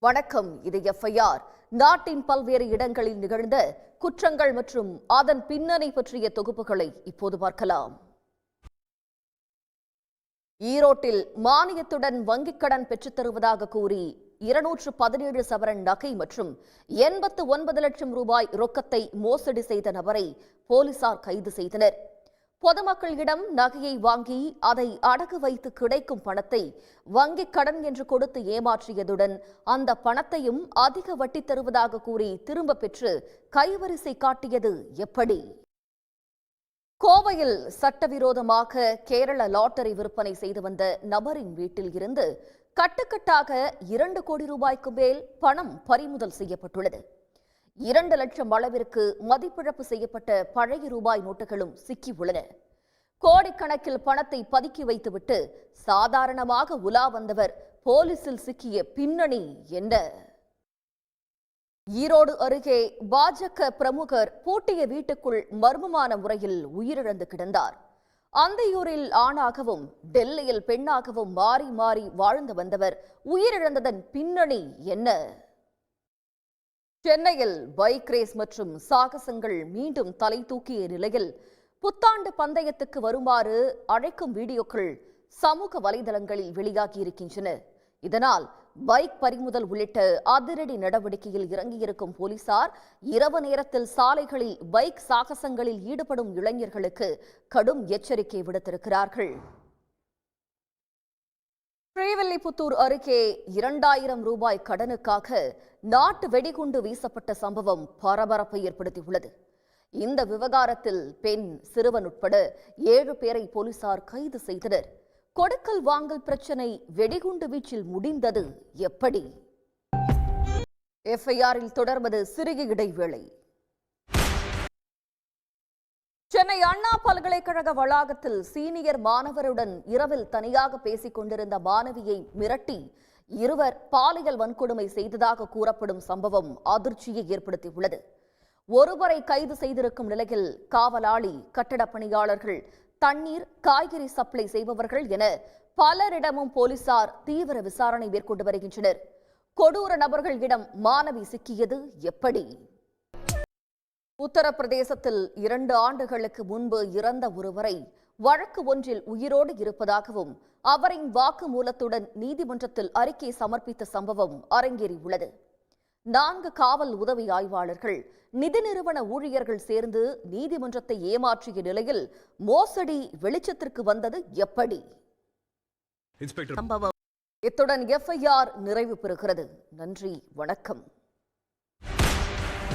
வணக்கம். இது எஃப்ஐஆர். நாட்டின் பல்வேறு இடங்களில் நிகழ்ந்த குற்றங்கள் மற்றும் அதன் பின்னணி பற்றிய தொகுப்புகளை இப்போது பார்க்கலாம். ஈரோட்டில் மானியத்துடன் வங்கிக் கடன் பெற்றுத் தருவதாக கூறி 217 சவரன் நகை மற்றும் 89 லட்சம் ரூபாய் ரொக்கத்தை மோசடி செய்த நபரை போலீசார் கைது செய்தனர். பொதுமக்களிடம் நகையை வாங்கி அதை அடகு வைத்து கிடைக்கும் பணத்தை வங்கிக் கடன் என்று கொடுத்து ஏமாற்றியதுடன் அந்த பணத்தையும் அதிக வட்டி தருவதாக கூறி திரும்ப பெற்று கைவரிசை காட்டியது எப்படி? கோவையில் சட்டவிரோதமாக கேரள லாட்டரி விற்பனை செய்து வந்த நபரின் வீட்டில் இருந்து கட்டுக்கட்டாக 2 கோடி ரூபாய்க்கு மேல் பணம் பறிமுதல் செய்யப்பட்டுள்ளது. 2 லட்சம் அளவிற்கு மதிப்பிழப்பு செய்யப்பட்ட பழைய ரூபாய் நோட்டுகளும் சிக்கியுள்ளன. கோடிக்கணக்கில் பணத்தை பதுக்கி வைத்துவிட்டு சாதாரணமாக உலா வந்தவர் போலீசில் சிக்கிய பின்னணி என்ன? ஈரோடு அருகே பாஜக பிரமுகர் பூட்டிய வீட்டுக்குள் மர்மமான முறையில் உயிரிழந்து கிடந்தார். அந்தியூரில் ஆணாகவும் டெல்லியில் பெண்ணாகவும் மாறி மாறி வாழ்ந்து வந்தவர் உயிரிழந்ததன் பின்னணி என்ன? சென்னையில் பைக் ரேஸ் மற்றும் சாகசங்கள் மீண்டும் தலை தூக்கிய நிலையில் புத்தாண்டு பந்தயத்துக்கு வருமாறு அழைக்கும் வீடியோக்கள் சமூக வலைதளங்களில் வெளியாகியிருக்கின்றன. இதனால் பைக் பறிமுதல் உள்ளிட்ட அதிரடி நடவடிக்கையில் இறங்கியிருக்கும் போலீசார் இரவு நேரத்தில் சாலைகளில் பைக் சாகசங்களில் ஈடுபடும் இளைஞர்களுக்கு கடும் எச்சரிக்கை விடுத்திருக்கிறார்கள். ஸ்ரீவில்லிபுத்தூர் அருகே 2000 ரூபாய் கடனுக்காக நாட்டு வெடிகுண்டு வீசப்பட்ட சம்பவம் பரபரப்பை ஏற்படுத்தியுள்ளது. இந்த விவகாரத்தில் பெண், சிறுவன் உட்பட 7 பேரை போலீசார் கைது செய்தனர். கொடுக்கல் வாங்கல் பிரச்சனை வெடிகுண்டு வீச்சில் முடிந்தது எப்படி? எஃப்ஐஆரில் தொடர்வது சிறிய இடைவேளை. சென்னை அண்ணா பல்கலைக்கழக வளாகத்தில் சீனியர் மாணவருடன் இரவில் தனியாக பேசிக் கொண்டிருந்த மாணவியை மிரட்டி இருவர் பாலியல் வன்கொடுமை செய்ததாக கூறப்படும் சம்பவம் அதிர்ச்சியை ஏற்படுத்தியுள்ளது. ஒருவரை கைது செய்திருக்கும் நிலையில் காவலாளி, கட்டட பணியாளர்கள், தண்ணீர், காய்கறி சப்ளை செய்பவர்கள் என பலரிடமும் போலீசார் தீவிர விசாரணை மேற்கொண்டு வருகின்றனர். கொடூர நபர்களிடம் மாணவி சிக்கியது எப்படி? உத்தரப்பிரதேசத்தில் 2 ஆண்டுகளுக்கு முன்பு இறந்த ஒருவரை வழக்கு ஒன்றில் உயிரோடு இருப்பதாகவும் அவரின் வாக்குமூலத்துடன் நீதிமன்றத்தில் அறிக்கை சமர்ப்பித்த சம்பவம் அரங்கேறியுள்ளது. 4 காவல் உதவி ஆய்வாளர்கள், நிதி நிறுவன ஊழியர்கள் சேர்ந்து நீதிமன்றத்தை ஏமாற்றிய நிலையில் மோசடி வெளிச்சத்திற்கு வந்தது எப்படி? இத்துடன் எஃப்ஐஆர் நிறைவு பெறுகிறது. நன்றி, வணக்கம்.